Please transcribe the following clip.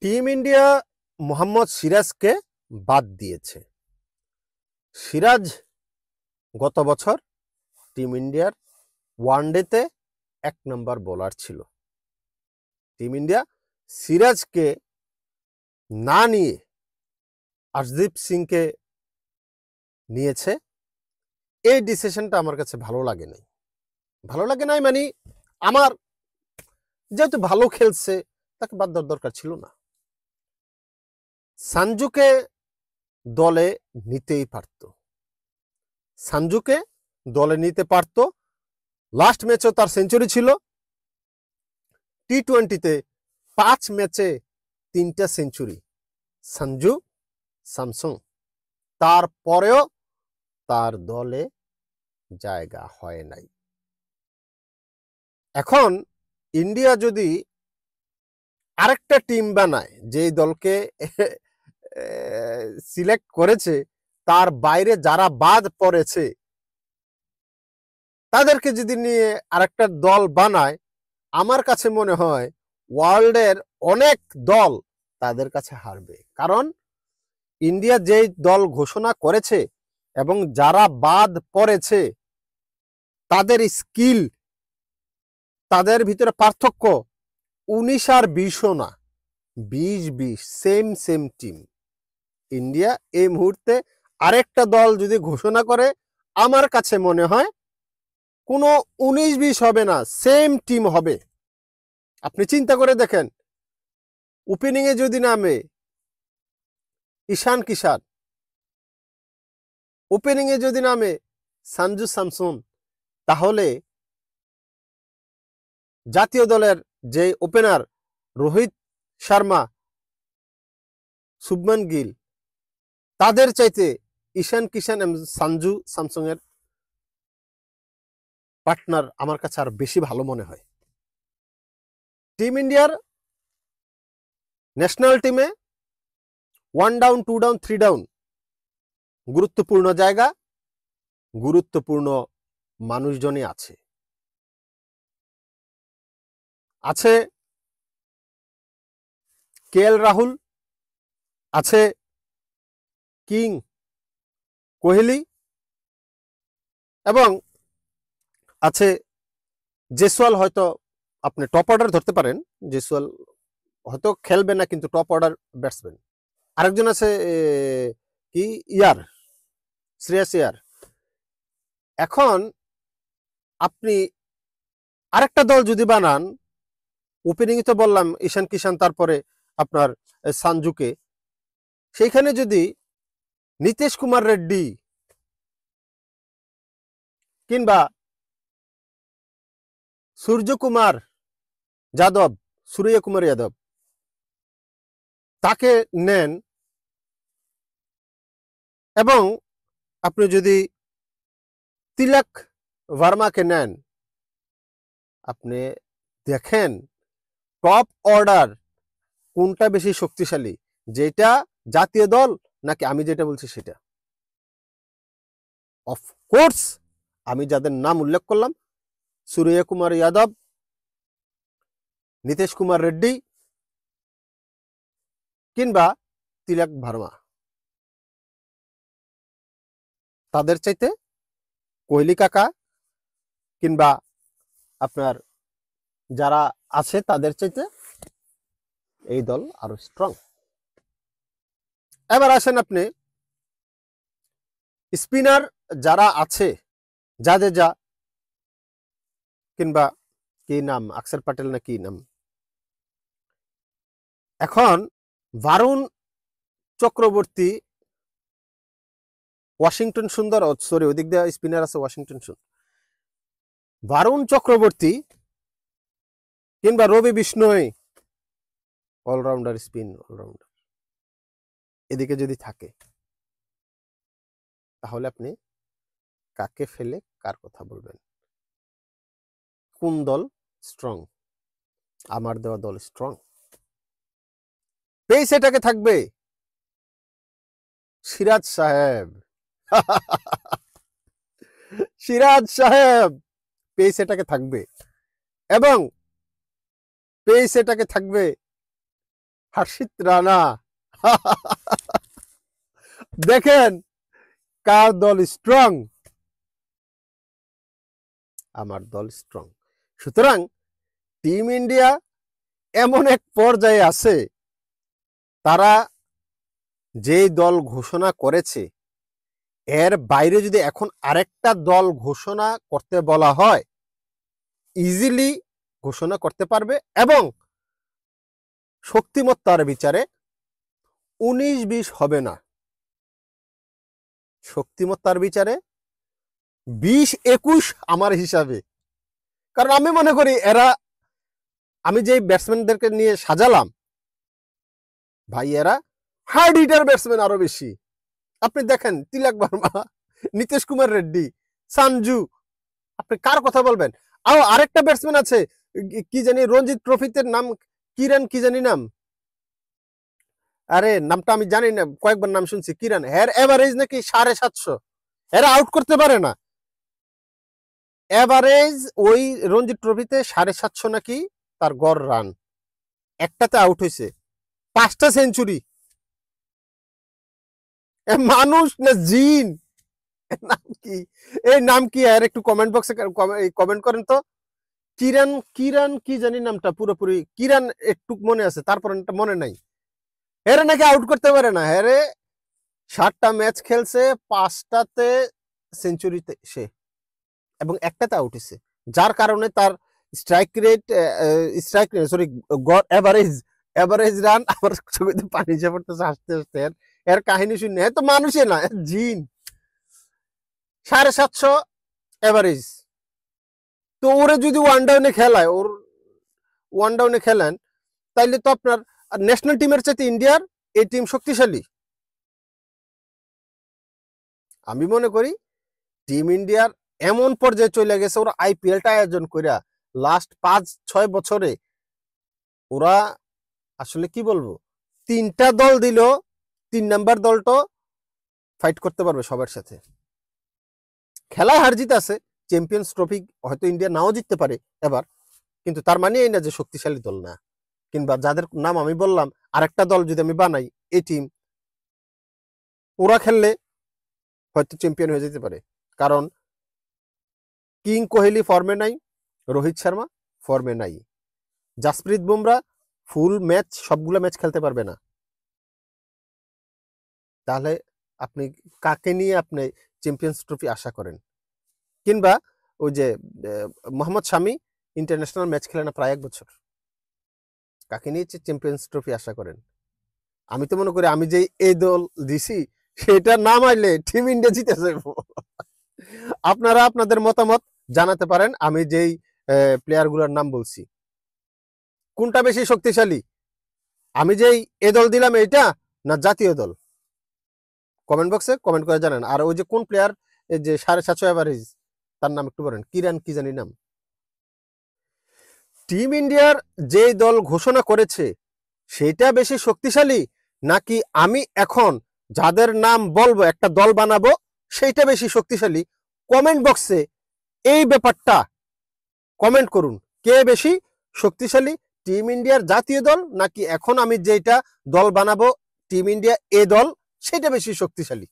Team India Mohammad সিরাজকে বাদ দিয়েছে। সিরাজ গত বছর টিম ইন্ডিয়ার ওয়ানডেতে 1 নম্বর বোলার ছিল। টিম ইন্ডিয়া সিরাজকে না নিয়ে আরশদীপ সিংকে নিয়েছে। এই ডিসিশনটা আমার কাছে ভালো লাগে নাই মানে আমার যেহেতু ভালো খেলছে তাকে বাদ দেওয়ার দরকার ছিল না। সঞ্জুকে দলে নিতেই পারত। লাস্ট ম্যাচেও তার সেঞ্চুরি ছিল। টি-20তে 5 ম্যাচে 3টা সেঞ্চুরি সঞ্জু স্যামসন, তারপরেও তার দলে জায়গা হয় নাই। এখন ইন্ডিয়া যদি আরেকটা টিম বানায়, যেই দলকে সিলেক্ট করেছে তার বাইরে যারা বাদ পড়েছে তাদেরকে যদি নিয়ে আরেকটা দল বানায়, আমার কাছে মনে হয় ওয়ার্ল্ডের অনেক দল তাদের কাছে হারবে। কারণ ইন্ডিয়া যেই দল ঘোষণা করেছে এবং যারা বাদ পড়েছে তাদের স্কিল, তাদের ভিতরে পার্থক্য 19 আর 20ও না, 20-20 সেম টিম। ইন্ডিয়া এই মুহূর্তে আরেকটা দল যদি ঘোষণা করে, আমার কাছে মনে হয় কোনো 19-20 হবে না, সেম টিম হবে। আপনি চিন্তা করে দেখেন, ওপেনিং এ যদি নামে ঈশান কিষান, ওপেনিং এ যদি নামে সঞ্জু স্যামসন, তাহলে জাতীয় দলের যে ওপেনার রোহিত শর্মা, শুভমান গিল, তাদের চাইতে ঈশান কিষান এবং সঞ্জু স্যামসন এর পার্টনার আমার কাছে আর বেশি ভালো মনে হয়। টিম ইন্ডিয়ার ন্যাশনাল টিমে 1 ডাউন 2 ডাউন 3 ডাউন গুরুত্বপূর্ণ জায়গা, গুরুত্বপূর্ণ মানুষজনই আছে কেএল রাহুল, আছে কিং কোহলি এবং আছে জেসওয়াল। হয়তো আপনি টপ অর্ডার ধরতে পারেন, জেসওয়াল হয়তো খেলবে না কিন্তু টপ অর্ডার ব্যাটসম্যান। আরেকজন আছে কি শ্রেয়াস আয়ার। এখন আপনি আরেকটা দল যদি বানান, ওপেনিং তো বললাম ঈশান কিষান, তারপরে আপনার সঞ্জুকে, সেইখানে যদি নীতিশ কুমার রেড্ডি কিংবা সূর্যকুমার যাদব তাকে নেন, এবং আপনি যদি তিলক ভার্মাকে নেন, আপনি দেখেন টপ অর্ডার কোনটা বেশি শক্তিশালী, যেটা জাতীয় দল নাকি আমি যেটা বলছি সেটা। অফকোর্স আমি যাদের নাম উল্লেখ করলাম, সূর্যকুমার যাদব, নীতিশ কুমার রেড্ডি কিংবা তিলক ভার্মা, তাদের চাইতে কোহলি কাকা কিংবা আপনার যারা আছে তাদের চাইতে এই দল আরো স্ট্রং। এবার আসেন আপনি স্পিনার যারা আছে, জাদেজা কিংবা কি নাম, অক্ষর প্যাটেল না কি নাম, এখন ভারুণ চক্রবর্তী, ওয়াশিংটন সুন্দর, সরি ওদিক দিয়ে স্পিনার আছে ওয়াশিংটন সুন্দর, ভারুণ চক্রবর্তী কিংবা রবি বিষ্ণই, অলরাউন্ডার, স্পিন অলরাউন্ডার, এদিকে যদি থাকে, তাহলে আপনি কাকে ফেলে কার কথা বলবেন? কোন দল স্ট্রং? আমার দেওয়া দল স্ট্রং। পেস এটাকে থাকবে সিরাজ সাহেব। সিরাজ সাহেব পেস এটাকে থাকবে, এবং পেস এটাকে থাকবে হর্ষিত রানা। দেখেন কার দল স্ট্রং, আমার দল স্ট্রং। সুতরাং টিম ইন্ডিয়া এমন এক পর্যায়ে আছে, তারা যেই দল ঘোষণা করেছে এর বাইরে যদি এখন আরেকটা দল ঘোষণা করতে বলা হয়, ইজিলি ঘোষণা করতে পারবে এবং শক্তিমত্তার বিচারে 19-20 হবে না, শক্তিমত্তার বিচারে 20-21 আমার হিসাবে। কারণ আমি মনে করি এরা, আমি যে ব্যাটসম্যানদেরকে নিয়ে সাজালাম ভাই, এরা হার্ড হিটার ব্যাটসম্যান আরো বেশি। আপনি দেখেন তিলক বর্মা, নীতিশ কুমার রেড্ডি, সানজু, আপনি কার কথা বলবেন? আরেকটা ব্যাটসম্যান আছে কি জানি, রঞ্জিত ট্রফিতে নাম কিরণ, কি জানি নাম, আরে নামটা আমি জানি না, কয়েকবার নাম শুনছি কিরণ, এর এভারেজ নাকি 750, এরা আউট করতে পারে না। এভারেজ ওই রঞ্জিত ট্রফিতে 750 নাকি তার গড় রান, একটাতে আউট হয়েছে, 5টা সেঞ্চুরি। মানুষ না জিন? নাম কি, এই নাম কি? আর একটু কমেন্ট বক্সে কমেন্ট করেন তো। কিরণ, কিরণ কি জানি নামটা, পুরোপুরি কিরণ একটু মনে আছে, তারপর মনে নাই। হেরে নাকি আউট করতে পারে না। হেরে 7টা ম্যাচ খেলছে, 5টাতে সেঞ্চুরিতে সে, এবং একটাতে আউট হয়েছে, যার কারণে তার strike rate, sorry, average run, আমার ছবিতে পানি এসে পড়তেছে হাসতে হাসতে। এর কাহিনী শুনে তো মানুষে না, জিন। 750 এভারেজ। তো ওরে যদি ওয়ান ডাউনে খেলায়, ওর ওয়ান ডাউনে খেলেন, তাইলে তো আপনার ন্যাশনাল টিমের চাইতে ইন্ডিয়ার এই টিম শক্তিশালী। আমি মনে করি টিম ইন্ডিয়ার এমন পর্যায়ে চলে গেছে, ওরা আইপিএলটা আয়োজন কইরা লাস্ট 5-6 বছরে ওরা আসলে কি বলবো, 3টা দল দিল, 3 নাম্বার দলটা ফাইট করতে পারবে সবার সাথে। খেলায় হার জিত আছে, চ্যাম্পিয়ন্স ট্রফি হয়তো ইন্ডিয়া নাও জিততে পারে এবার, কিন্তু তার মানে এই না যে শক্তিশালী দল না। কিংবা যাদের নাম আমি বললাম, আরেকটা দল যদি আমি বানাই, এই টিম, ওরা খেললে হয়তো চ্যাম্পিয়ন হয়ে যেতে পারে। কারণ কিং কোহলি ফর্মে নাই, রোহিত শর্মা ফর্মে নাই, জাসপ্রীত বুমরা ফুল ম্যাচ, সবগুলো ম্যাচ খেলতে পারবে না। তাহলে আপনি কাকে নিয়ে আপনি চ্যাম্পিয়ন্স ট্রফি আশা করেন? কিংবা ওই যে মোহাম্মদ শামি ইন্টারন্যাশনাল ম্যাচ খেলে না প্রায় 1 বছর, কাকে নিয়ে চ্যাম্পিয়ন্স ট্রফি আশা করেন? আমি তো মনে করি আমি যে এই দল দিছি সেটা নাম আইলে টিম ইন্ডিয়া জিতে যাবে। আপনারা আপনাদের মতামত জানাতে পারেন, আমি যেই প্লেয়ারগুলোর নাম বলছি কোনটা বেশি শক্তিশালী, আমি যেই এ দল দিলাম এইটা না জাতীয় দল? কমেন্ট বক্সে কমেন্ট করে জানান। আর ওই যে কোন প্লেয়ার যে 750 এভারেজ, তার নাম একটু বলেন, কিরণ কি জানি নাম। টিম ইন্ডিয়ার যে দল ঘোষণা করেছে সেটা বেশি শক্তিশালী, নাকি আমি এখন যাদের নাম বলবো একটা দল বানাবো সেইটা বেশি শক্তিশালী? কমেন্ট বক্সে এই ব্যাপারটা কমেন্ট করুন, কে বেশি শক্তিশালী, টিম ইন্ডিয়ার জাতীয় দল নাকি এখন আমি যেটা দল বানাবো টিম ইন্ডিয়া এ দল, সেটা বেশি শক্তিশালী?